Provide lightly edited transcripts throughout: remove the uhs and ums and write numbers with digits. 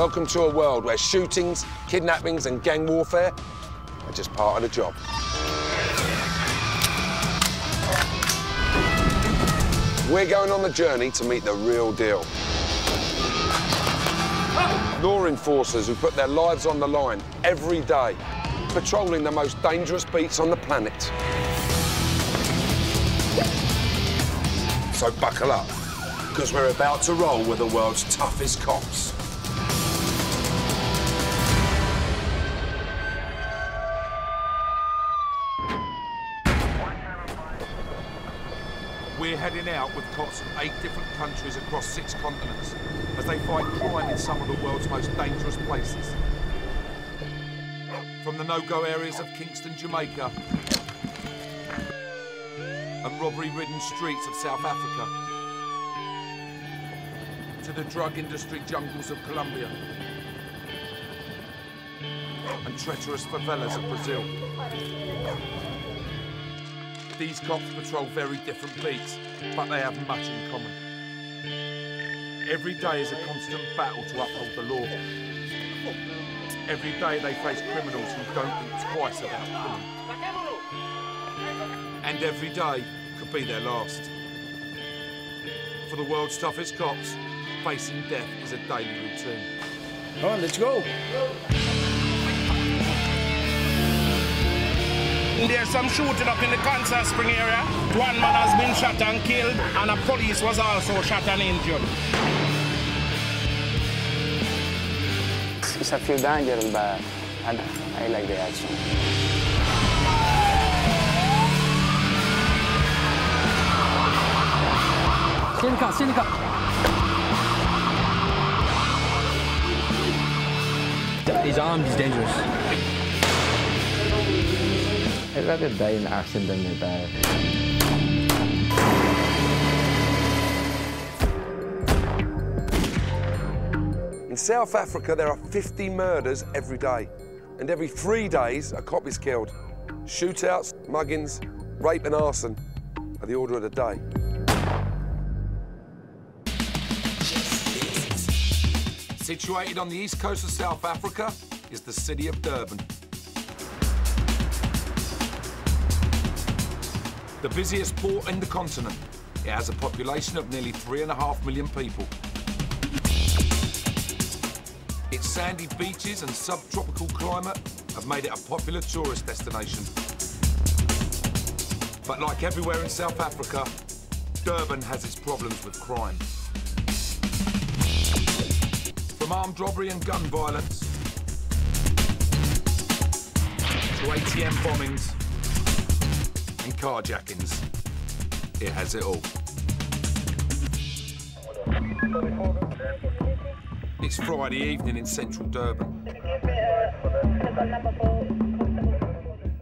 Welcome to a world where shootings, kidnappings and gang warfare are just part of the job. We're going on the journey to meet the real deal. Law enforcers who put their lives on the line every day, patrolling the most dangerous beats on the planet. So buckle up, because we're about to roll with the world's toughest cops. We're heading out with cops from 8 different countries across 6 continents as they fight crime in some of the world's most dangerous places. From the no-go areas of Kingston, Jamaica, and robbery-ridden streets of South Africa, to the drug industry jungles of Colombia, and treacherous favelas of Brazil. These cops patrol very different beats, but they have much in common. Every day is a constant battle to uphold the law. Every day they face criminals who don't think twice about killing. And every day could be their last. For the world's toughest cops, facing death is a daily routine. Come on, let's go. There's some shooting up in the Kansas Spring area. 1 man has been shot and killed, and a police was also shot and injured. It's a few dangerous, but I like the action. Stay in the car, stay in the car. He's armed, he's dangerous. I'd rather die in an accident than retire. In South Africa, there are 50 murders every day. And every 3 days, a cop is killed. Shootouts, muggings, rape and arson are the order of the day. Situated on the east coast of South Africa is the city of Durban. The busiest port in the continent. It has a population of nearly 3.5 million people. Its sandy beaches and subtropical climate have made it a popular tourist destination. But like everywhere in South Africa, Durban has its problems with crime. From armed robbery and gun violence to ATM bombings and carjackings, it has it all. It's Friday evening in central Durban.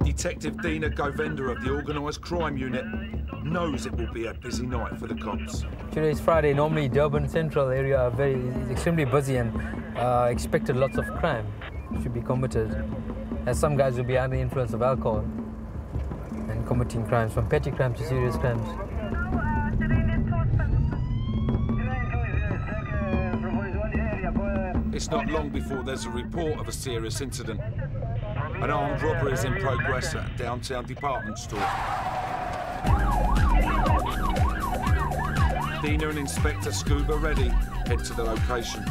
Detective Dina Govender of the Organised Crime Unit knows it will be a busy night for the cops. Today is Friday. Normally Durban Central area is extremely busy and expected lots of crime should be committed, as some guys will be under the influence of alcohol and committing crimes, from petty crimes to serious crimes. It's not long before there's a report of a serious incident. An armed robbery is in progress at a downtown department store. Dina and Inspector Scuba Reddy head to the location.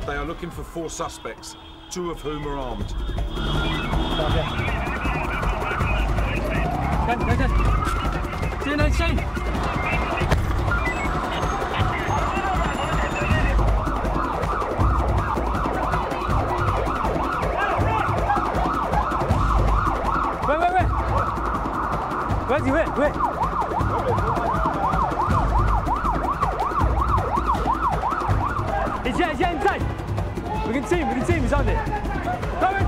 They are looking for 4 suspects, 2 of whom are armed. Where's he? Where? He's here inside. We can see him, he's on there. Come in!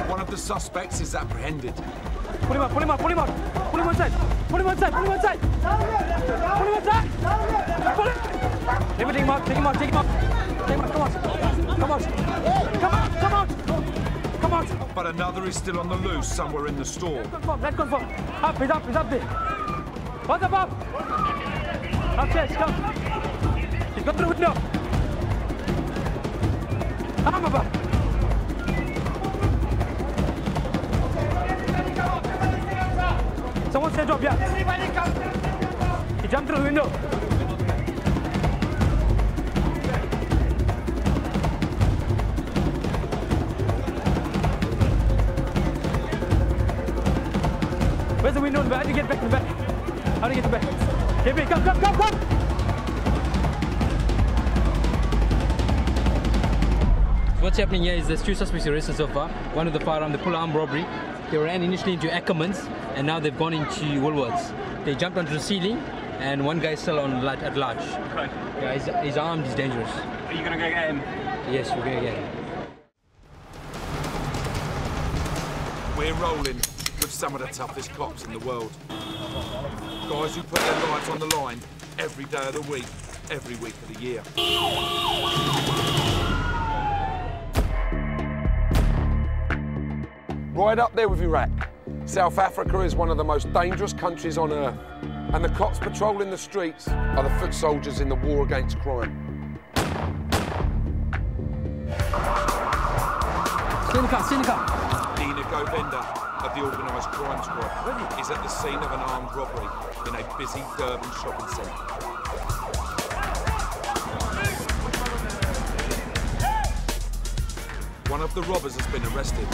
One of the suspects is apprehended. Pull him up. Pull him inside. Take him out, come on. Come on! Come on! Come on! Come on! But another is still on the loose somewhere in the store. Let's confirm. Up, he's up there. What's up? Upstairs, come. He's got through the window. I'm above. Someone said drop, yeah. He jumped through the window. Where's the window in the back? How do you get back to the back? How do you get to the back? Here, come! What's happening here is there's 2 suspects arrested so far. One with the firearm, the full armed robbery. They ran initially into Ackermans and now they've gone into Woolworths. They jumped onto the ceiling and one guy's still on at large. Okay. Yeah, he's armed, he's dangerous. Are you going to go get him? Yes, we're going to get him. We're rolling with some of the toughest cops in the world. Guys who put their lives on the line every day of the week, every week of the year. Right up there with Iraq. South Africa is one of the most dangerous countries on earth, and the cops patrolling the streets are the foot soldiers in the war against crime. Stay in the car. Dina Govender of the organised crime squad is at the scene of an armed robbery in a busy Durban shopping centre. One of the robbers has been arrested,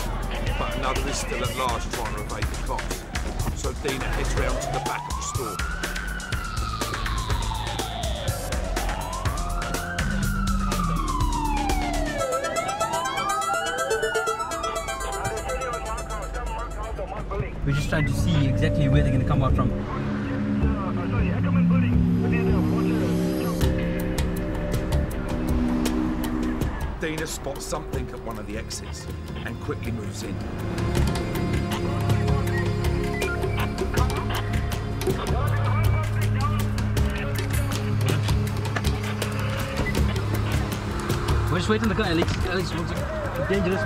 but another is still at large trying to evade the cops. So Dina heads round to the back of the store. We're just trying to see exactly where they're going to come out from. Dina spots something at one of the exits and quickly moves in. We're just waiting in the car, Alex. Dangerous.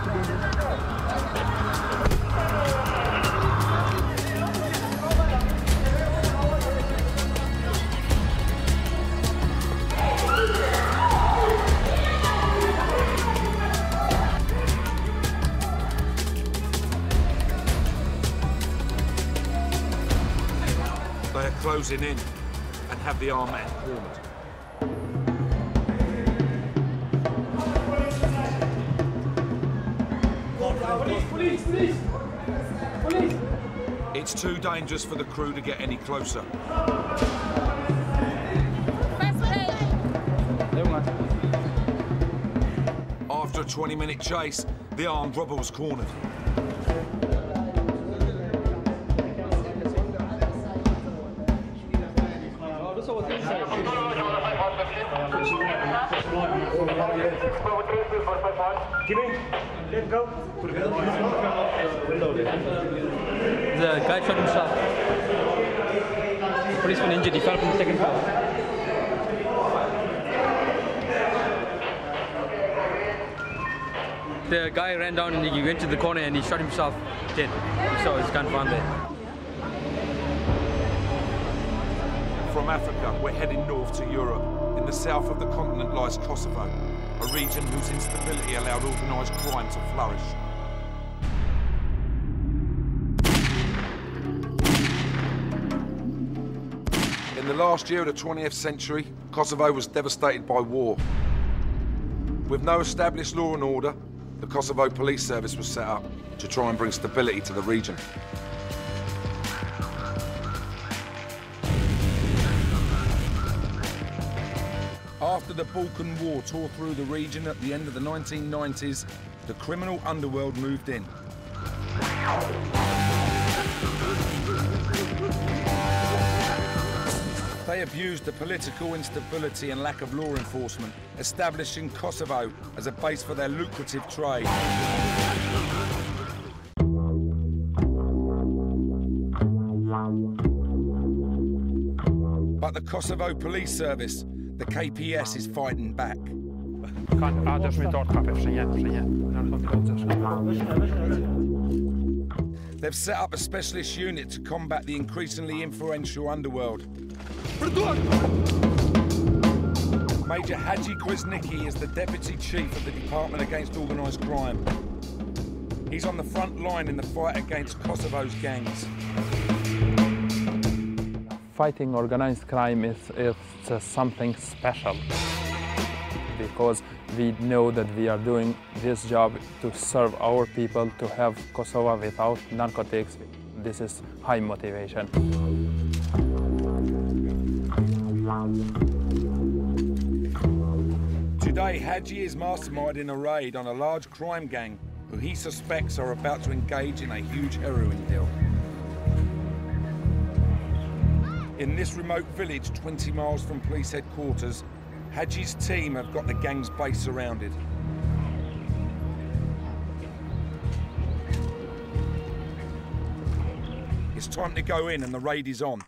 They are closing in and have the armed man cornered. Police! It's too dangerous for the crew to get any closer. After a 20-minute chase, the armed robber was cornered. The guy shot himself. The policeman injured, he fell from the second floor. The guy ran down and he went to the corner and he shot himself dead. We saw his gun found there. From Africa, we're heading north to Europe. In the south of the continent lies Kosovo, a region whose instability allowed organised crime to flourish. In the last year of the 20th century, Kosovo was devastated by war. With no established law and order, the Kosovo Police Service was set up to try and bring stability to the region. After the Balkan War tore through the region at the end of the 1990s, the criminal underworld moved in. They abused the political instability and lack of law enforcement, establishing Kosovo as a base for their lucrative trade. But the Kosovo Police Service, the KPS, is fighting back. They've set up a specialist unit to combat the increasingly influential underworld. Major Hadji Krasnicki is the Deputy Chief of the Department Against Organised Crime. He's on the front line in the fight against Kosovo's gangs. Fighting organized crime is something special because we know that we are doing this job to serve our people, to have Kosovo without narcotics. This is high motivation. Today, Hadji is masterminding a raid on a large crime gang who he suspects are about to engage in a huge heroin deal. In this remote village 20 miles from police headquarters, Hadji's team have got the gang's base surrounded. It's time to go in and the raid is on.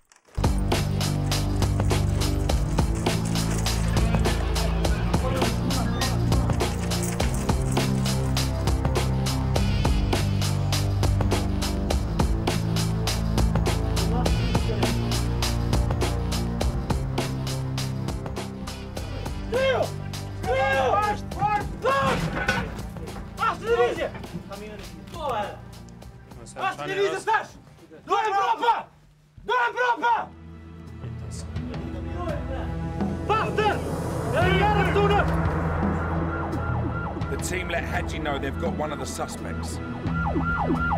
The team let Hadji know they've got one of the suspects.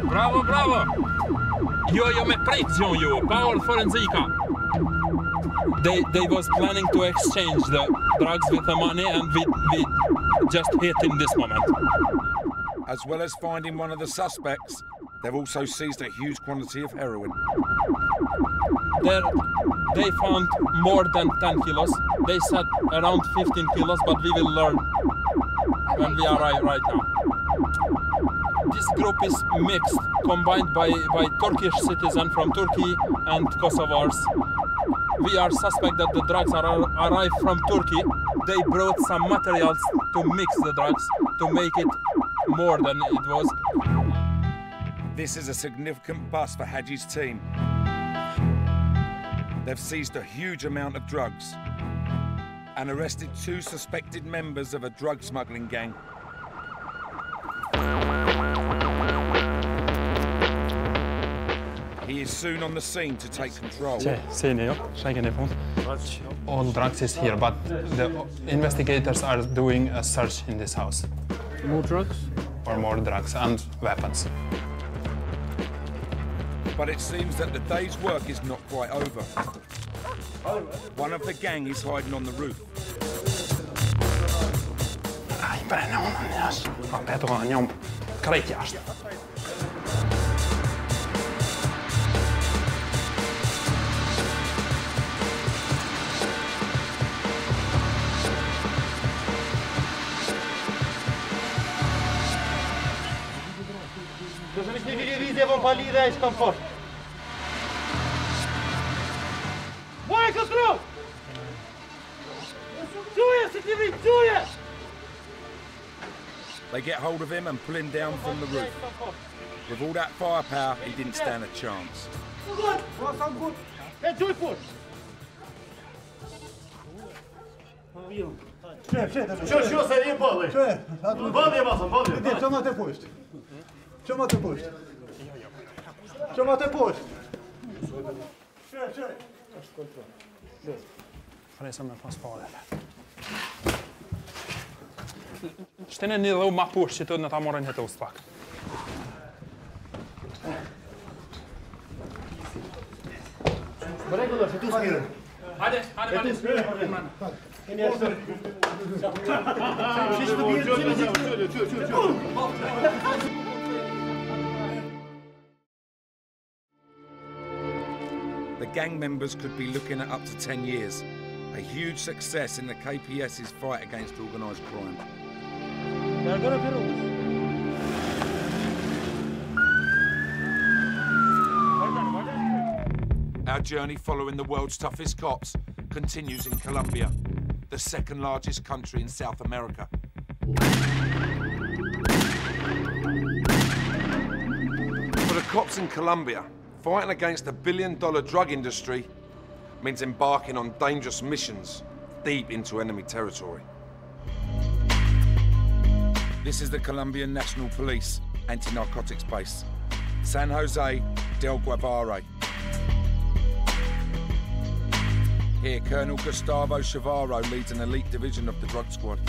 Bravo, bravo! Jo med precision, jo. Power forensika. They was planning to exchange the drugs with the money, and we just hit in this moment. As well as finding one of the suspects, they've also seized a huge quantity of heroin. They found more than 10 kilos. They said around 15 kilos, but we will learn when we arrive right now. This group is mixed, combined by Turkish citizens from Turkey and Kosovars. We are suspect that the drugs arrived from Turkey. They brought some materials to mix the drugs to make it more than it was. This is a significant bust for Hadji's team. They've seized a huge amount of drugs and arrested 2 suspected members of a drug smuggling gang. He is soon on the scene to take control. All drugs is here, but the investigators are doing a search in this house. More drugs? For more drugs and weapons. But it seems that the day's work is not quite over. One of the gang is hiding on the roof. They get hold of him and pull him down from the roof. With all that firepower, he didn't stand a chance. Що заїбали? Бали мазом, бали. Іди, чому ти пусть? Чому ти пусть? Чому ти пусть? Sitten niillä on mapuussi, tuonne tamoren hetustak. Hadi, The gang members could be looking at up to 10 years. A huge success in the KPS's fight against organised crime. Our journey following the world's toughest cops continues in Colombia, the second largest country in South America. For the cops in Colombia, fighting against the billion-dollar drug industry means embarking on dangerous missions deep into enemy territory. This is the Colombian National Police anti-narcotics base, San Jose del Guevara. Here, Colonel Gustavo Chavarro leads an elite division of the drug squad.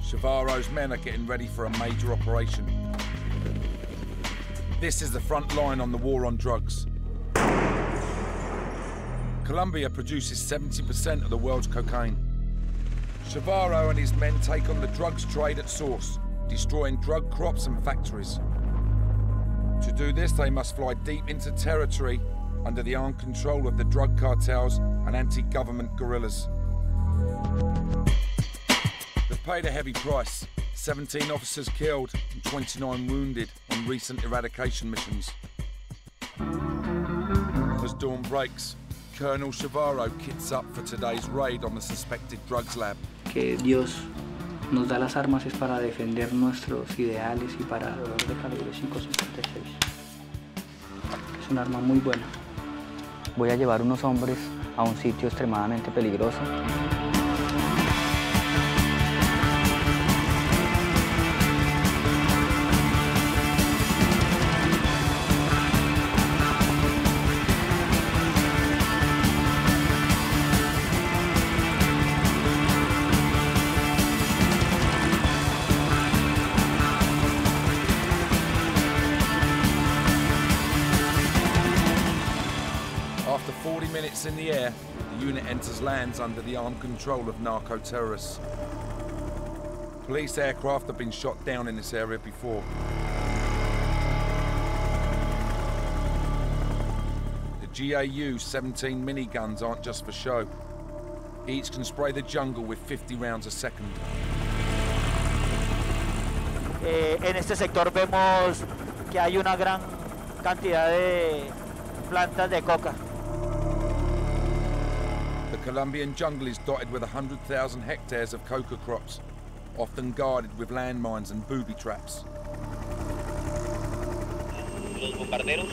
Chavarro's men are getting ready for a major operation. This is the front line on the war on drugs. Colombia produces 70% of the world's cocaine. Chavarro and his men take on the drugs trade at source, destroying drug crops and factories. To do this, they must fly deep into territory under the armed control of the drug cartels and anti-government guerrillas. They've paid a heavy price. 17 officers killed and 29 wounded on recent eradication missions. As dawn breaks, Colonel Chavarro kits up for today's raid on the suspected drugs lab. Que Dios nos da las armas es para defender nuestros ideales y para de calibre 5.56. Es un arma muy buena. Voy a llevar unos hombres a un sitio extremadamente peligroso. After 40 minutes in the air, the unit enters lands under the armed control of narco-terrorists. Police aircraft have been shot down in this area before. The GAU 17 miniguns aren't just for show. Each can spray the jungle with 50 rounds a second. En este sector vemos que hay una gran cantidad de plantas de coca. The Colombian jungle is dotted with 100,000 hectares of coca crops, often guarded with landmines and booby traps. Los bombarderos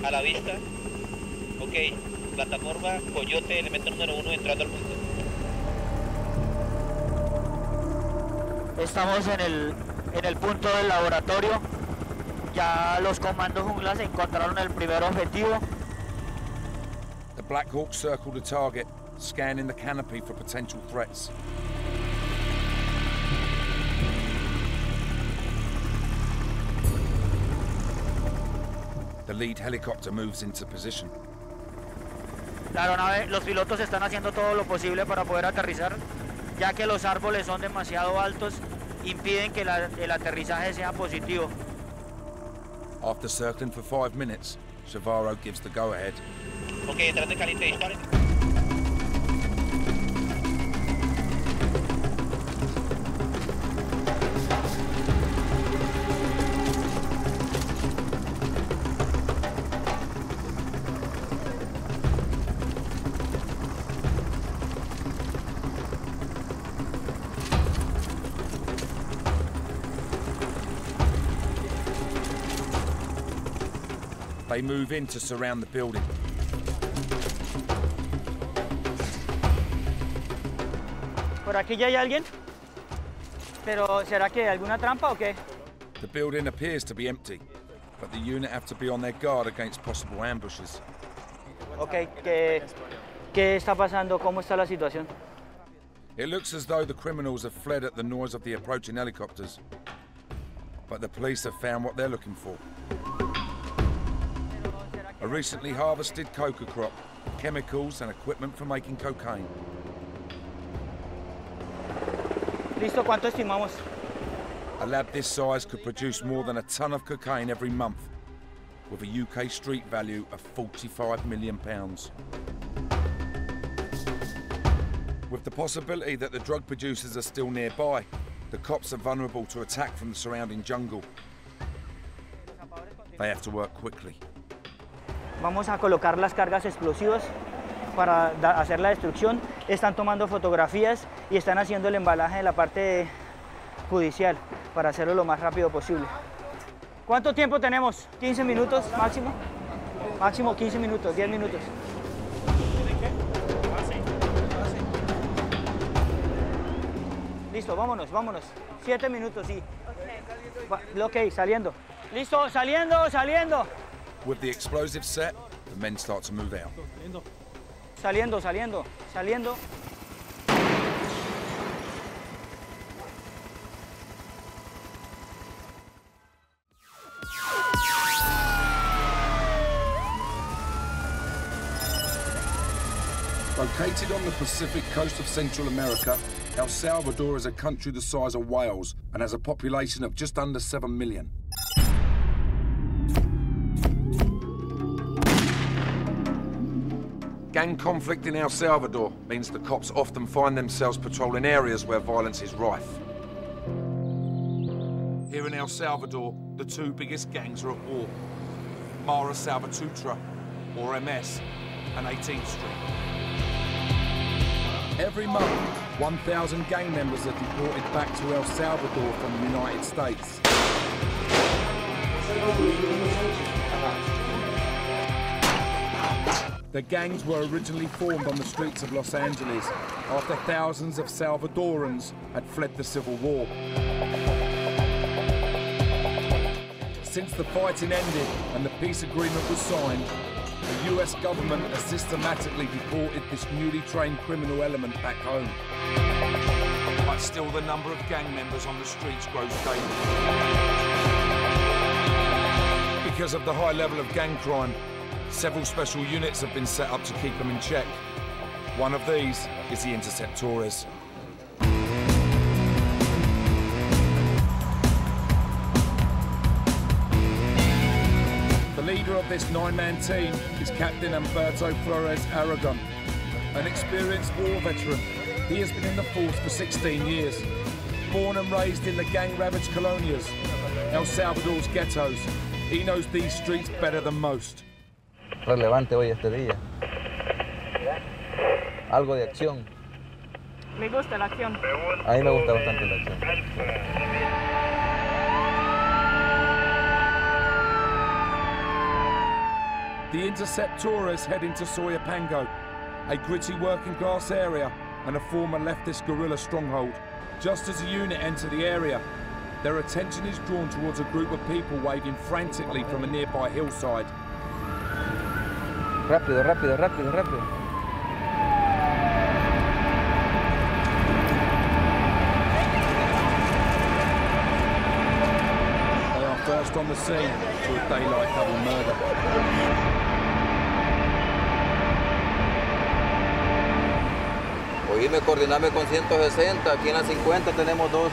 a la vista. Ok, plataforma Coyote, elemento número 1 entrando al punto. Estamos en el punto del laboratorio. Ya los comandos junglas encontraron el primer objetivo. The Black Hawk circle the target, scanning the canopy for potential threats. The lead helicopter moves into position. La aeronave, los pilotos están haciendo todo lo posible para poder aterrizar, ya que los árboles son demasiado altos, impiden que el aterrizaje sea positivo. After circling for 5 minutes, Chavarro gives the go-ahead. Ok, entrando en caliente, disparen. They move in to surround the building. Por aquí ya hay alguien, pero ¿será que hay alguna trampa o qué? The building appears to be empty, but the unit have to be on their guard against possible ambushes. Ok, ¿qué está pasando? ¿Cómo está la situación? It looks as though the criminals have fled at the noise of the approaching helicopters, but the police have found what they're looking for. A recently harvested coca crop, chemicals and equipment for making cocaine. Listo, ¿cuánto estimamos? A lab this size could produce more than a ton of cocaine every month, with a UK street value of £45 million. With the possibility that the drug producers are still nearby, the cops are vulnerable to attack from the surrounding jungle. They have to work quickly. Vamos a colocar las cargas explosivas para hacer la destrucción están tomando fotografías y están haciendo el embalaje de la parte judicial para hacerlo lo más rápido posible. ¿Cuánto tiempo tenemos? ¿15 minutos máximo? Máximo 15 minutos, 10 minutos. Listo, vámonos, vámonos. 7 minutos, sí. Ok, saliendo. Listo, saliendo, saliendo. With the explosive set, the men start to move out. Saliendo, saliendo, saliendo. Located on the Pacific coast of Central America, El Salvador is a country the size of Wales and has a population of just under 7 million. Gang conflict in El Salvador means the cops often find themselves patrolling areas where violence is rife. Here in El Salvador, the two biggest gangs are at war. Mara Salvatrucha, or MS, and 18th Street. Every month, 1,000 gang members are deported back to El Salvador from the United States. The gangs were originally formed on the streets of Los Angeles after thousands of Salvadorans had fled the Civil War. Since the fighting ended and the peace agreement was signed, the US government has systematically deported this newly trained criminal element back home. But still the number of gang members on the streets grows daily. Because of the high level of gang crime, several special units have been set up to keep them in check. One of these is the Interceptores. The leader of this 9-man team is Captain Humberto Flores Aragon, an experienced war veteran. He has been in the force for 16 years. Born and raised in the gang-ravaged colonias, El Salvador's ghettos, he knows these streets better than most. Relevante hoy este día. Algo de acción. Me gusta la acción. A mí me gusta bastante la acción. The Interceptores head into Soyapango, a gritty working-class area and a former leftist guerrilla stronghold. Just as the unit enter the area, their attention is drawn towards a group of people waving frantically from a nearby hillside. Rápido, rápido, rápido, rápido. They are first on the scene to a daylight double murder. Oíme, coordiname con 160. Aquí en la 50 tenemos dos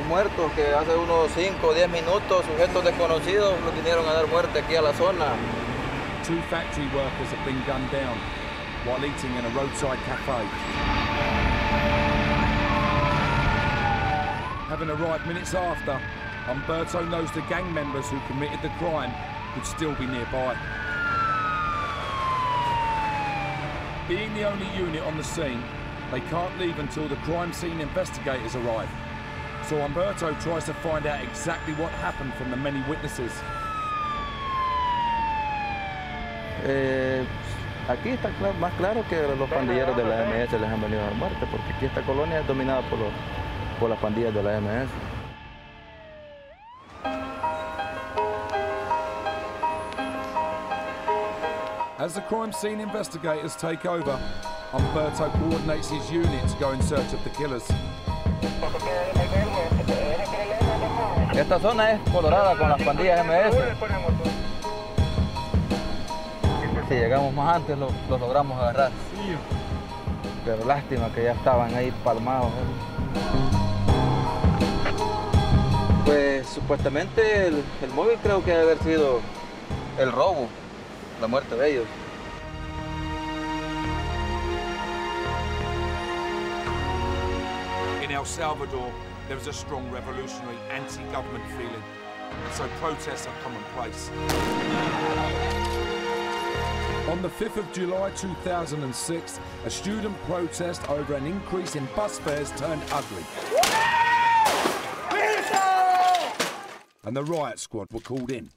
muertos que hace unos 5 o 10 minutos, sujetos desconocidos, nos vinieron a dar muerte aquí a la zona. 2 factory workers have been gunned down while eating in a roadside cafe. Having arrived minutes after, Humberto knows the gang members who committed the crime could still be nearby. Being the only unit on the scene, they can't leave until the crime scene investigators arrive. So Humberto tries to find out exactly what happened from the many witnesses. Aquí está más claro que los pandilleros de la MS les han venido a dar muerte, porque aquí esta colonia es dominada por las pandillas de la MS. As the crime scene investigators take over, Humberto coordinates his unit to go in search of the killers. Esta zona es colorada con las pandillas MS. Si llegamos más antes, los logramos agarrar. Pero lástima que ya estaban ahí palmados. Pues supuestamente el móvil creo que debe haber sido el robo, la muerte de ellos. In El Salvador, there is a strong revolutionary anti-government feeling, and so protests are commonplace. On the 5th of July 2006, a student protest over an increase in bus fares turned ugly. And the riot squad were called in.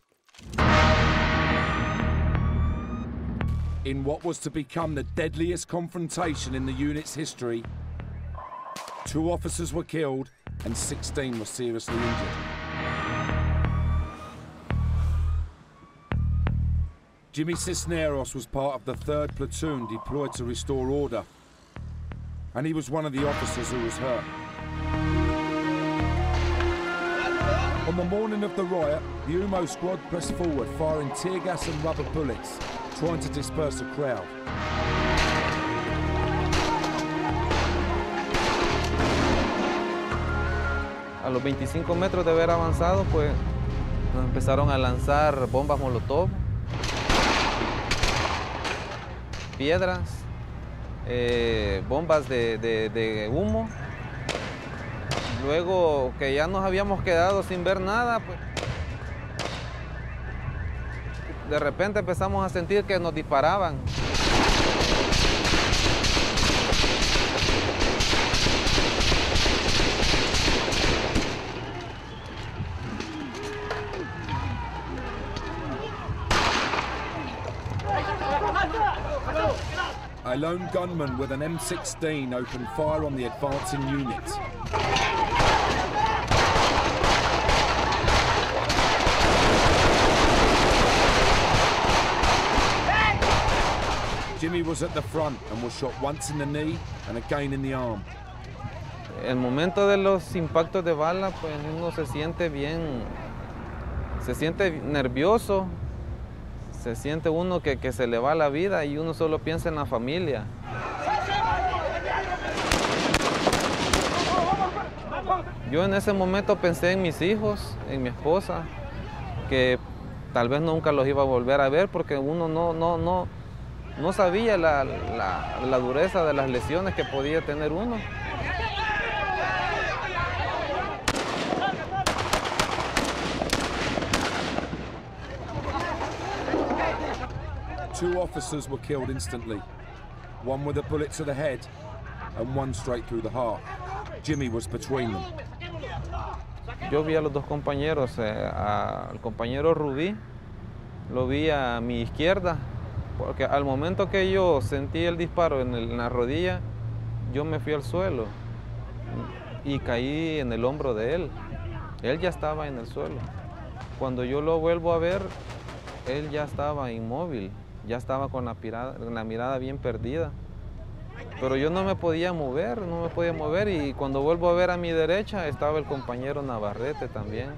In what was to become the deadliest confrontation in the unit's history, 2 officers were killed and 16 were seriously injured. Jimmy Cisneros was part of the 3rd platoon deployed to restore order, and he was one of the officers who was hurt. On the morning of the riot, the UMO squad pressed forward, firing tear gas and rubber bullets, trying to disperse the crowd. A los 25 metros de haber avanzado, pues nos empezaron a lanzar bombas molotov, piedras, bombas de humo. Luego que ya nos habíamos quedado sin ver nada, pues de repente empezamos a sentir que nos disparaban. A lone gunman with an M16 opened fire on the advancing unit. Jimmy was at the front and was shot once in the knee and again in the arm. El momento de los impactos de bala, pues uno se siente bien, se siente nervioso, se siente uno que se le va la vida y uno solo piensa en la familia. Yo en ese momento pensé en mis hijos, en mi esposa, que tal vez nunca los iba a volver a ver porque uno no sabía la dureza de las lesiones que podía tener uno. Two officers were killed instantly, one with a bullet to the head and one straight through the heart. Jimmy was between them. Yo vi a los dos compañeros, al compañero Rubí, lo vi a mi izquierda, porque al momento que yo sentí el disparo en la rodilla, yo me fui al suelo y caí en el hombro de él. Él ya estaba en el suelo. Cuando yo lo vuelvo a ver, él ya estaba inmóvil, ya estaba con la mirada bien perdida. Pero yo no me podía mover y cuando vuelvo a ver a mi derecha estaba el compañero Navarrete también.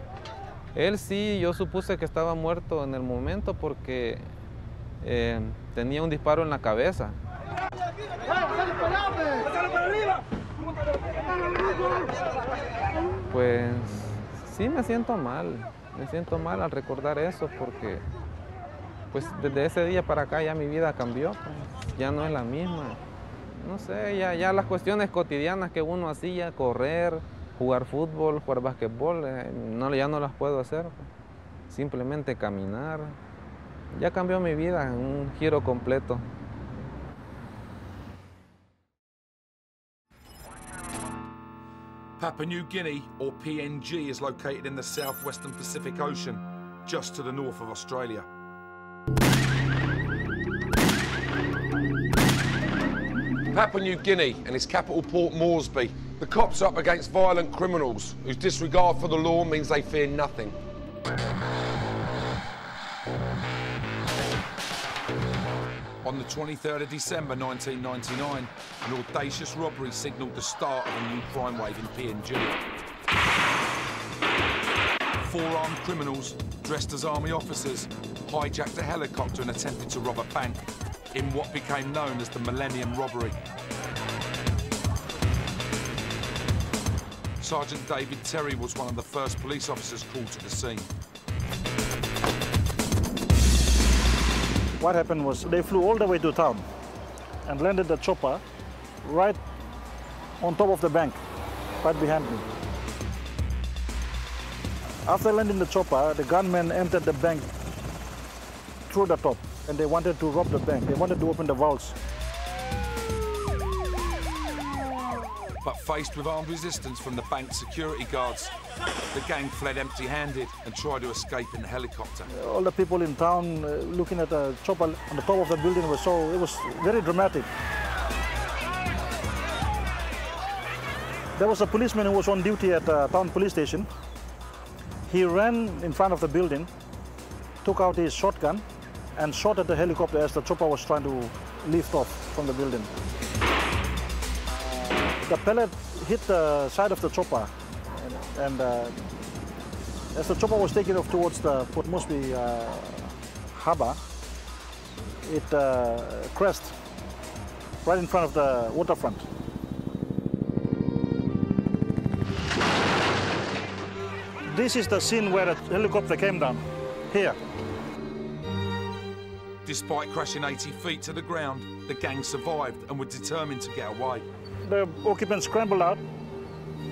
Él sí, yo supuse que estaba muerto en el momento porque tenía un disparo en la cabeza. Pues sí me siento mal al recordar eso porque pues desde ese día para acá ya mi vida cambió, pues, ya no es la misma. No sé, ya las cuestiones cotidianas que uno hacía, correr, jugar fútbol, jugar basquetbol, ya no las puedo hacer. Simplemente caminar. Ya cambió mi vida en un giro completo. Papua New Guinea, or PNG, is located in the southwestern Pacific Ocean, just to the north of Australia. Papua New Guinea and its capital Port Moresby. The cops are up against violent criminals whose disregard for the law means they fear nothing. On the 23rd of December 1999, an audacious robbery signalled the start of a new crime wave in PNG. 4 armed criminals, dressed as army officers, hijacked a helicopter and attempted to rob a bank in what became known as the Millennium Robbery. Sergeant David Terry was one of the first police officers called to the scene. What happened was they flew all the way to town and landed the chopper right on top of the bank, right behind me. After landing the chopper, the gunmen entered the bank through the top. and they wanted to rob the bank. They wanted to open the vaults. But faced with armed resistance from the bank's security guards, the gang fled empty-handed and tried to escape in the helicopter. All the people in town looking at the chopper on the top of the building it was very dramatic. There was a policeman who was on duty at the town police station. He ran in front of the building, took out his shotgun, and shot at the helicopter as the chopper was trying to lift off from the building. The pellet hit the side of the chopper, and as the chopper was taking off towards the Port Moresby harbour, it crashed right in front of the waterfront. This is the scene where the helicopter came down, here. Despite crashing 80 feet to the ground, the gang survived and were determined to get away. The occupants scrambled out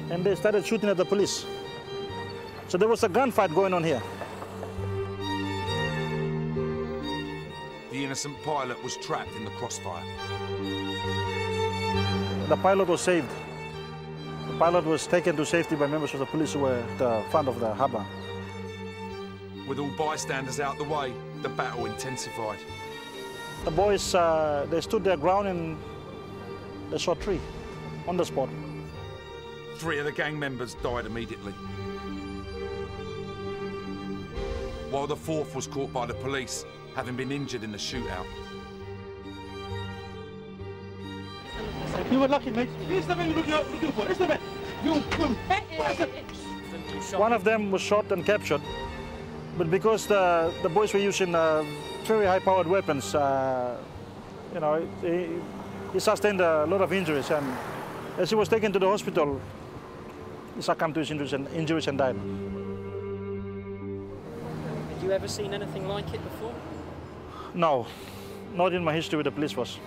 and they started shooting at the police. So there was a gunfight going on here. The innocent pilot was trapped in the crossfire. The pilot was saved. The pilot was taken to safety by members of the police who were at the front of the harbour. With all bystanders out the way, the battle intensified. The boys, they stood their ground and they shot 3 on the spot. 3 of the gang members died immediately, while the 4th was caught by the police, having been injured in the shootout. You were lucky, mate. One of them was shot and captured, but because the boys were using very high-powered weapons, you know, he sustained a lot of injuries, and as he was taken to the hospital, he succumbed to his injuries and died. Have you ever seen anything like it before? No, not in my history with the police force.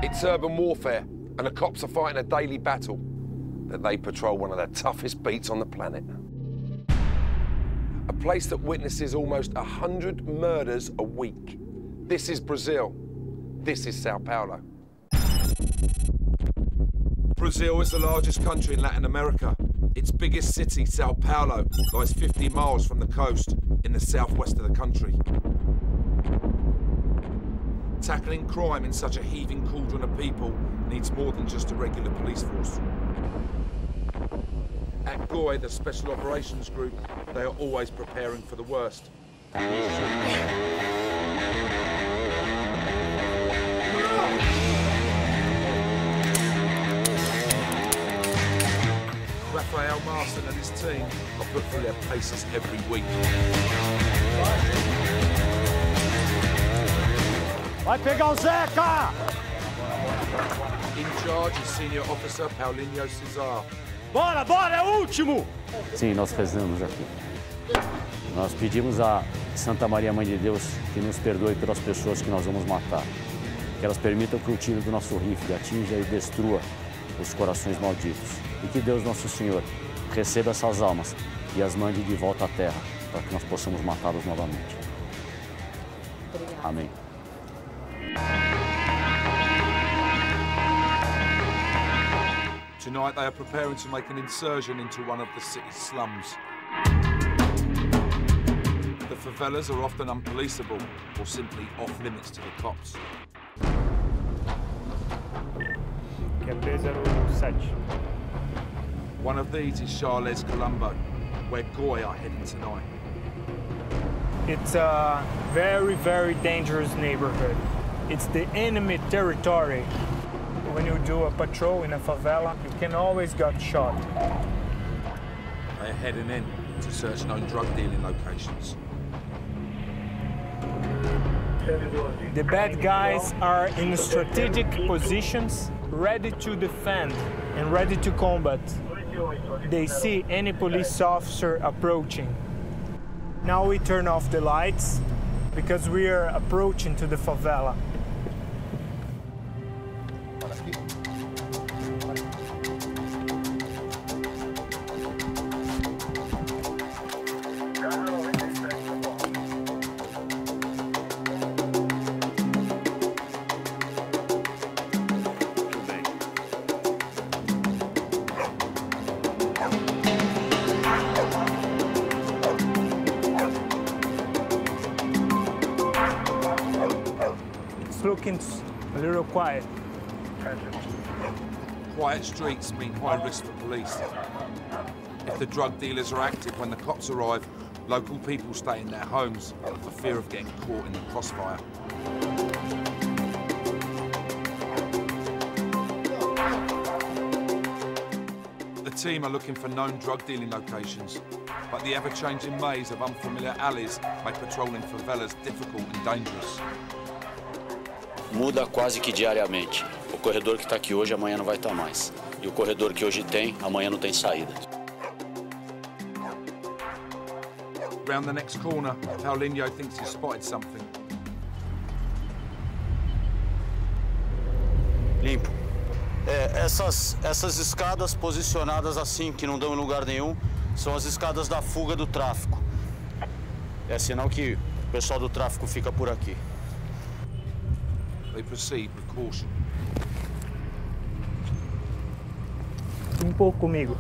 It's urban warfare, and the cops are fighting a daily battle that they patrol one of the toughest beats on the planet. A place that witnesses almost 100 murders a week. This is Brazil. This is Sao Paulo. Brazil is the largest country in Latin America. Its biggest city, Sao Paulo, lies 50 miles from the coast in the southwest of the country. Tackling crime in such a heaving cauldron of people needs more than just a regular police force. At GOI, the Special Operations Group, they are always preparing for the worst. Rafael Marston and his team are put through their paces every week. Vai pegar o Zeca! In charge is Senior Officer Paulinho Cesar. Bora, bora, é o último! Sim, nós rezamos aqui. Nós pedimos a Santa Maria Mãe de Deus que nos perdoe pelas pessoas que nós vamos matar. Que elas permitam que o tiro do nosso rifle atinja e destrua os corações malditos. E que Deus, nosso Senhor, receba essas almas e as mande de volta à terra, para que nós possamos matá-los novamente. Amém. Tonight they are preparing to make an insursion into one of the city's slums. The favelas are often unpoliceable or simply off limits to the cops. One of these is Charles Colombo, where GOI are heading tonight. It's a very, very dangerous neighborhood. It's the enemy territory. When you do a patrol in a favela, you can always get shot. They are heading in to search known drug dealing locations. The bad guys are in strategic positions, ready to defend and ready to combat. They see any police officer approaching. Now we turn off the lights because we are approaching to the favela. Watkins, a little quiet. Quiet streets mean high risk for police. If the drug dealers are active when the cops arrive, local people stay in their homes for fear of getting caught in the crossfire. The team are looking for known drug dealing locations, but the ever-changing maze of unfamiliar alleys make patrolling favelas difficult and dangerous. Muda quase que diariamente. O corredor que está aqui hoje, amanhã não vai estar mais. E o corredor que hoje tem, amanhã não tem saída. Round the next corner, Paulinho thinks he's spotted something. Limpo. Essas escadas posicionadas assim, que não dão em lugar nenhum, são as escadas da fuga do tráfico. É sinal que o pessoal do tráfico fica por aqui. They proceed with caution. Limpou comigo.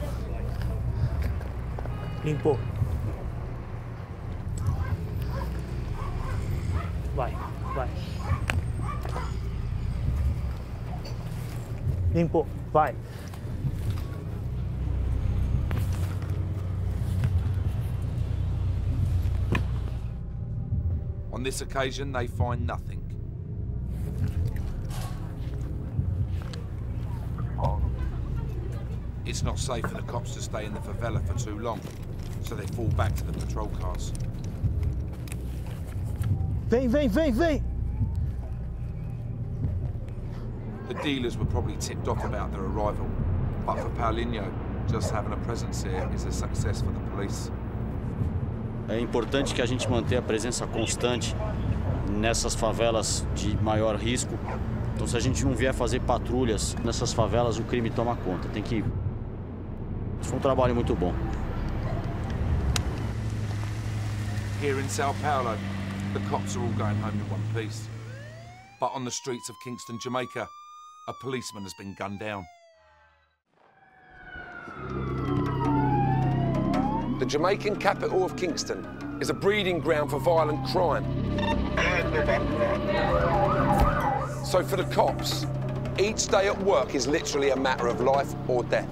Limpou. Vai, vai. Limpou, vai. On this occasion, they find nothing. It's not safe for the cops to stay in the favela for too long, so they fall back to the patrol cars. Vem, vem, vem, vem! The dealers were probably tipped off about their arrival, but for Paulinho, just having a presence here is a success for the police. É importante que a gente mantenha a presença constante nessas favelas de maior risco. Então, se a gente não vier fazer patrulhas nessas favelas, o crime toma conta. Tem que... Foi trabalho muito bom. Here in Sao Paulo, the cops are all going home in one piece. But on the streets of Kingston, Jamaica, a policeman has been gunned down. The Jamaican capital of Kingston is a breeding ground for violent crime. So for the cops, each day at work is literally a matter of life or death.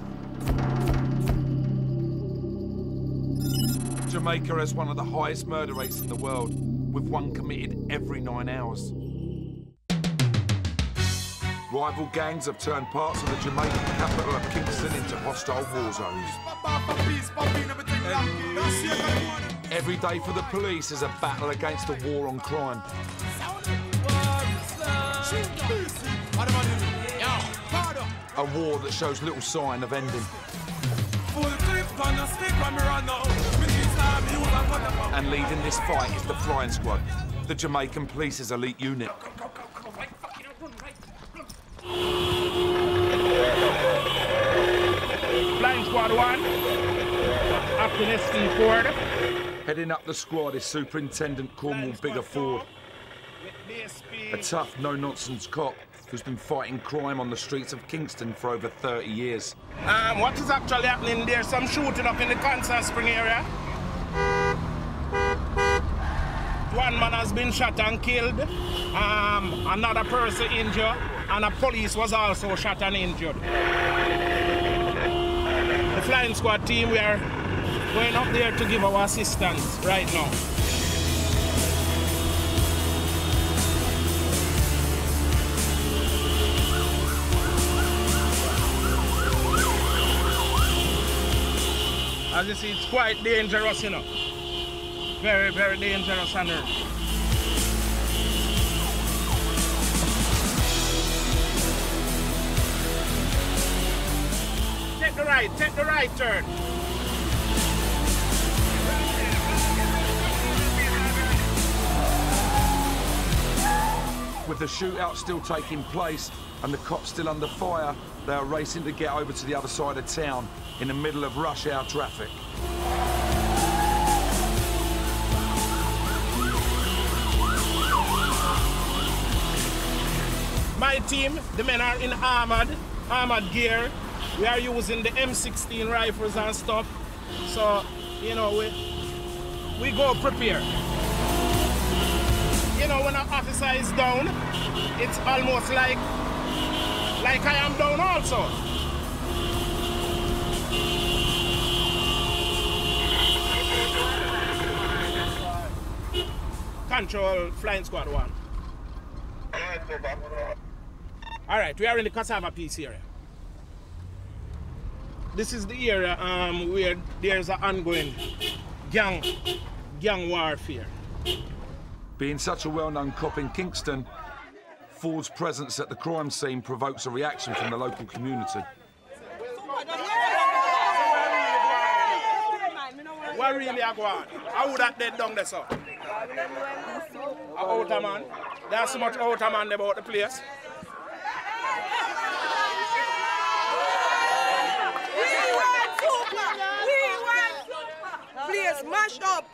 Jamaica has one of the highest murder rates in the world, with one committed every 9 hours. Rival gangs have turned parts of the Jamaican capital of Kingston into hostile war zones. Every day for the police is a battle against a war on crime. A war that shows little sign of ending. And leading this fight is the Flying Squad, the Jamaican police's elite unit. Flying Squad 1, Captain S.T. Ford. Heading up the squad is Superintendent Cornwall Bigger Ford, a tough, no-nonsense cop who's been fighting crime on the streets of Kingston for over 30 years. What is actually happening there? Some shooting up in the Kansas Spring area. One man has been shot and killed, another person injured, and a police was also shot and injured. The Flying Squad team, we are going up there to give our assistance right now. As you see, it's quite dangerous, you know. Very, very dangerous on earth. Take the right turn. With the shootout still taking place and the cops still under fire, they are racing to get over to the other side of town in the middle of rush hour traffic. My team, the men are in armored gear. We are using the M16 rifles and stuff. So, you know, we go prepared. You know, when an officer is down, it's almost like I am down also. Control Flying Squad 1. All right, we are in the Cassava Peace area. This is the area where there's an ongoing gang warfare. Being such a well-known cop in Kingston, Ford's presence at the crime scene provokes a reaction from the local community. What really are going on? How would that dead down there, sir? Outer man. There's so much outer man about the place. Place mash up.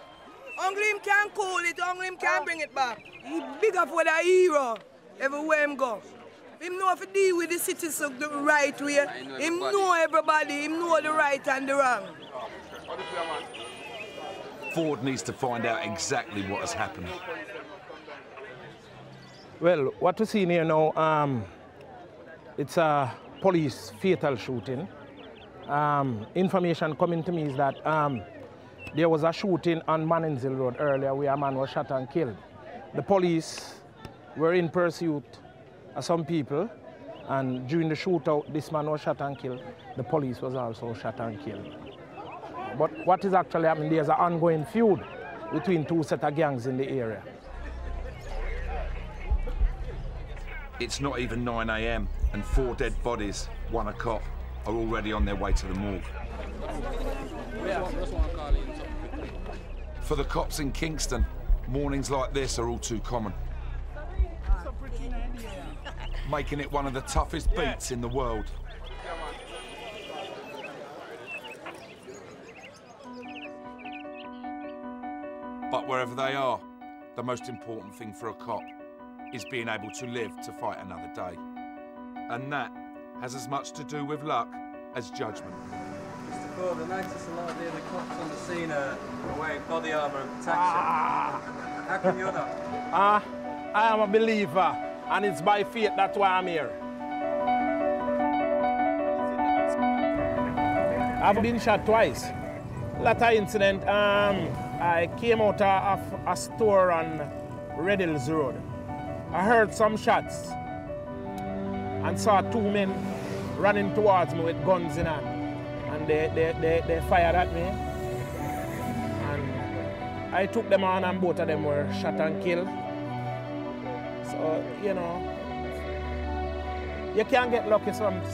Only him can cool it, only him can bring it back. He big up for the hero everywhere him go. Him know if he deal with the citizens the right way. Him know everybody, him know the right and the wrong. Ford needs to find out exactly what has happened. Well, what we're seeing here now, it's a police fatal shooting. Information coming to me is that there was a shooting on Manningsville Road earlier where a man was shot and killed. The police were in pursuit of some people, and during the shootout, this man was shot and killed. The police was also shot and killed. But what is actually happening, there's an ongoing feud between two sets of gangs in the area. It's not even 9 AM and 4 dead bodies, one a cop, are already on their way to the morgue. For the cops in Kingston, mornings like this are all too common, making it one of the toughest beats in the world. But wherever they are, the most important thing for a cop is being able to live to fight another day. And that has as much to do with luck as judgment. Mr. Ford, I noticed a lot of the other cops on the scene are wearing body armour and protection. How come you're not? I am a believer, and it's by faith that's why I'm here. I've been shot twice. Latter incident, I came out of a store on Red Hills Road. I heard some shots and saw 2 men running towards me with guns in hand. And they fired at me. And I took them on and both of them were shot and killed. So, you know, you can get lucky sometimes.